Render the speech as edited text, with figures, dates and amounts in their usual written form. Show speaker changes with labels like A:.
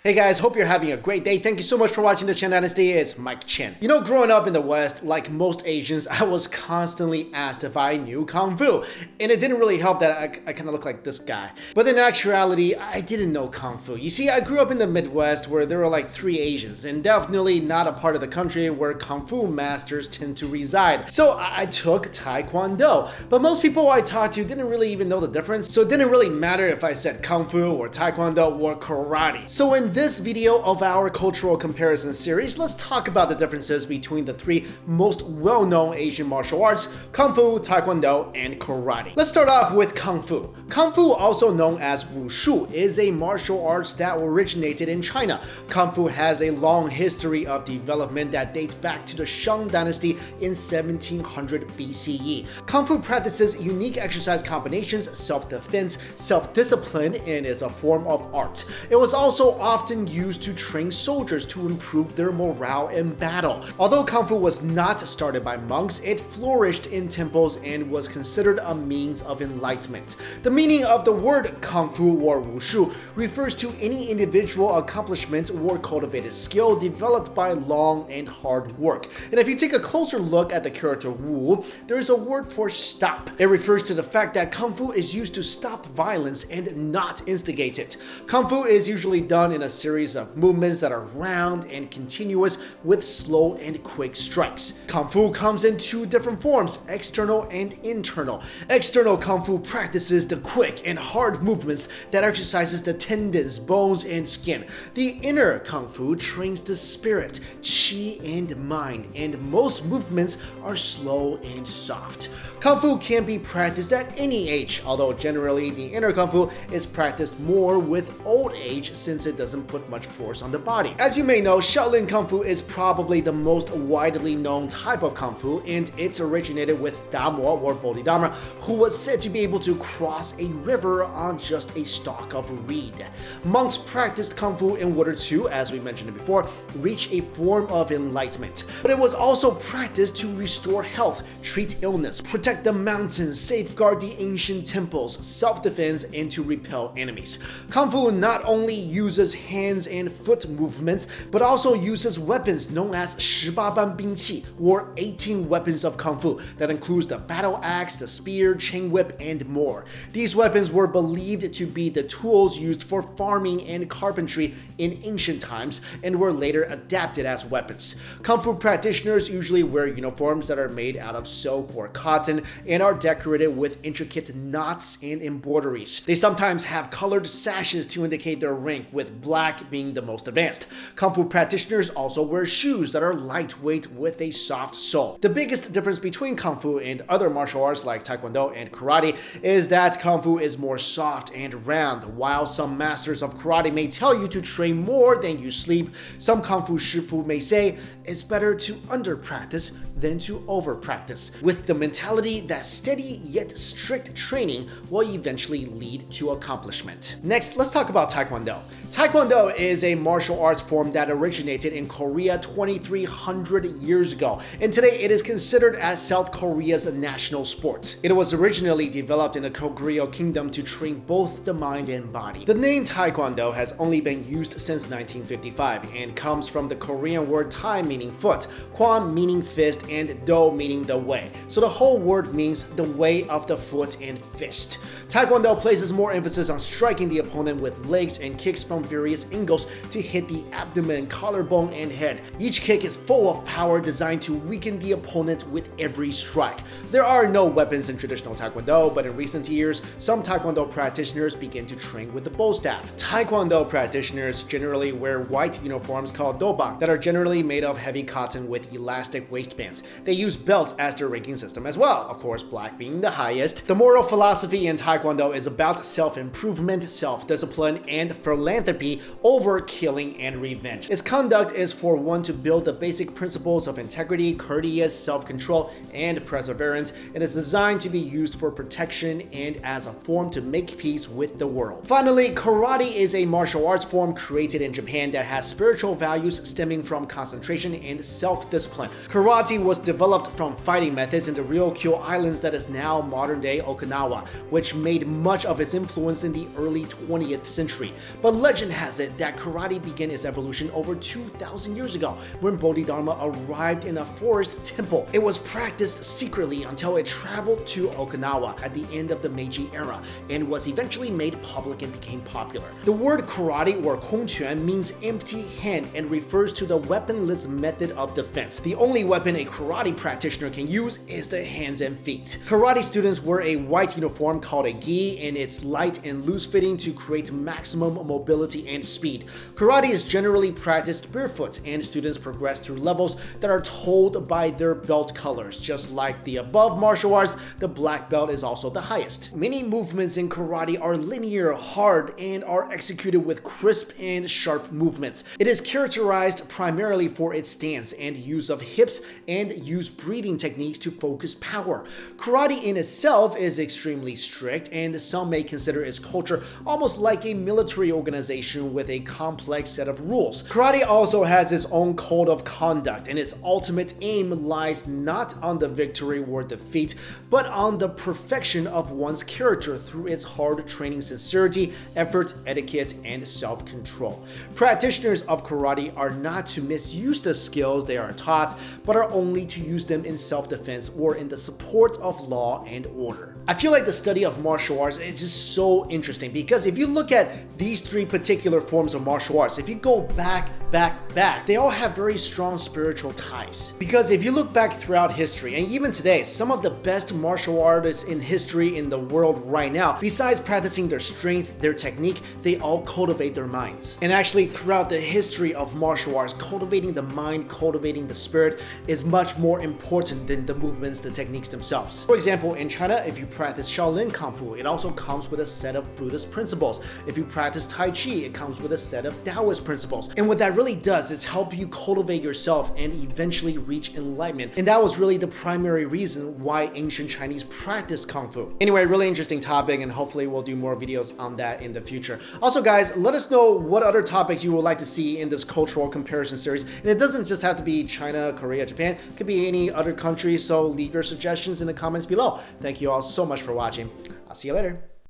A: Hey guys, hope you're having a great day. Thank you so much for watching the Chen Dynasty. It's Mikexingchen. You know, growing up in the West, like most Asians, I was constantly asked if I knew Kung Fu. And it didn't really help that I kind of look like this guy. But in actuality, I didn't know Kung Fu. You see, I grew up in the Midwest where there were like 3 Asians, and definitely not a part of the country where Kung Fu masters tend to reside. So I took Taekwondo. But most people I talked to didn't really even know the difference. So it didn't really matter if I said Kung Fu or Taekwondo or Karate. So in this video of our cultural comparison series, let's talk about the differences between the 3 most well-known Asian martial arts: Kung Fu, Taekwondo, and Karate. Let's start off with Kung Fu. Kung Fu, also known as Wushu, is a martial arts that originated in China. Kung Fu has a long history of development that dates back to the Shang Dynasty in 1700 BCE. Kung Fu practices unique exercise combinations, self-defense, self-discipline, and is a form of art. It was also often used to train soldiers to improve their morale in battle. Although Kung Fu was not started by monks, it flourished in temples and was considered a means of enlightenment. The meaning of the word Kung Fu or Wushu refers to any individual accomplishment or cultivated skill developed by long and hard work. And if you take a closer look at the character Wu, there is a word for stop. It refers to the fact that Kung Fu is used to stop violence and not instigate it. Kung Fu is usually done in a series of movements that are round and continuous with slow and quick strikes. Kung Fu comes in 2 different forms: external and internal. External Kung Fu practices the quick and hard movements that exercises the tendons, bones, and skin. The inner Kung Fu trains the spirit, qi, and mind, and most movements are slow and soft. Kung Fu can be practiced at any age, although generally the inner Kung Fu is practiced more with old age since it doesn't put much force on the body. As you may know, Shaolin Kung Fu is probably the most widely known type of Kung Fu, and it's originated with Damo or Bodhidharma, who was said to be able to cross a river on just a stalk of reed. Monks practiced Kung Fu in order to, as we mentioned before, reach a form of enlightenment. But it was also practiced to restore health, treat illness, protect the mountains, safeguard the ancient temples, self-defense, and to repel enemies. Kung Fu not only uses hands and foot movements, but also uses weapons known as 18兵器, or 18 weapons of Kung Fu, that includes the battle axe, the spear, chain whip, and more. These weapons were believed to be the tools used for farming and carpentry in ancient times, and were later adapted as weapons. Kung Fu practitioners usually wear uniforms that are made out of silk or cotton and are decorated with intricate knots and embroideries. They sometimes have colored sashes to indicate their rank, with black being the most advanced. Kung Fu practitioners also wear shoes that are lightweight with a soft sole. The biggest difference between Kung Fu and other martial arts like Taekwondo and Karate is that Kung Fu is more soft and round. While some masters of Karate may tell you to train more than you sleep, some Kung Fu Shifu may say it's better to under-practice than to over-practice, with the mentality that steady yet strict training will eventually lead to accomplishment. Next, let's talk about Taekwondo. Taekwondo is a martial arts form that originated in Korea 2,300 years ago, and today it is considered as South Korea's national sport. It was originally developed in the Goryeo Kingdom to train both the mind and body. The name Taekwondo has only been used since 1955 and comes from the Korean word Tai meaning foot, Kwan meaning fist, and Do meaning the way. So the whole word means the way of the foot and fist. Taekwondo places more emphasis on striking the opponent with legs and kicks from various angles to hit the abdomen, collarbone, and head. Each kick is full of power, designed to weaken the opponent with every strike. There are no weapons in traditional Taekwondo, but in recent years, some Taekwondo practitioners begin to train with the bow staff. Taekwondo practitioners generally wear white uniforms called dobak that are generally made of heavy cotton with elastic waistbands. They use belts as their ranking system as well, of course black being the highest. The moral philosophy in Taekwondo is about self-improvement, self-discipline, and philanthropy over killing and revenge. Its conduct is for one to build the basic principles of integrity, courteous, self-control, and perseverance, and is designed to be used for protection and as a form to make peace with the world. Finally, Karate is a martial arts form created in Japan that has spiritual values stemming from concentration and self-discipline. Karate was developed from fighting methods in the Ryukyu Islands that is now modern-day Okinawa, which made much of its influence in the early 20th century. But legend has has it that karate began its evolution over 2,000 years ago when Bodhidharma arrived in a forest temple. It was practiced secretly until it traveled to Okinawa at the end of the Meiji era and was eventually made public and became popular. The word karate or kongquan means empty hand and refers to the weaponless method of defense. The only weapon a karate practitioner can use is the hands and feet. Karate students wear a white uniform called a gi, and it's light and loose fitting to create maximum mobility and speed. Karate is generally practiced barefoot, and students progress through levels that are told by their belt colors. Just like the above martial arts, the black belt is also the highest. Many movements in karate are linear, hard, and are executed with crisp and sharp movements. It is characterized primarily for its stance and use of hips and use breathing techniques to focus power. Karate in itself is extremely strict, and some may consider its culture almost like a military organization with a complex set of rules. Karate also has its own code of conduct, and its ultimate aim lies not on the victory or defeat, but on the perfection of one's character through its hard training, sincerity, effort, etiquette, and self-control. Practitioners of karate are not to misuse the skills they are taught, but are only to use them in self-defense or in the support of law and order. I feel like the study of martial arts is just so interesting because if you look at these three particular forms of martial arts, if you go back, they all have very strong spiritual ties. Because if you look back throughout history, and even today, some of the best martial artists in history in the world right now, besides practicing their strength, their technique, they all cultivate their minds. And actually, throughout the history of martial arts, cultivating the mind, cultivating the spirit is much more important than the movements, the techniques themselves. For example, in China, if you practice Shaolin Kung Fu, it also comes with a set of Buddhist principles. If you practice Tai Chi, it comes with a set of Taoist principles. And what that really does is help you cultivate yourself and eventually reach enlightenment. And that was really the primary reason why ancient Chinese practiced Kung Fu. Anyway, really interesting topic, and hopefully we'll do more videos on that in the future. Also guys, let us know what other topics you would like to see in this cultural comparison series. And it doesn't just have to be China, Korea, Japan. It could be any other country, so leave your suggestions in the comments below. Thank you all so much for watching. I'll see you later.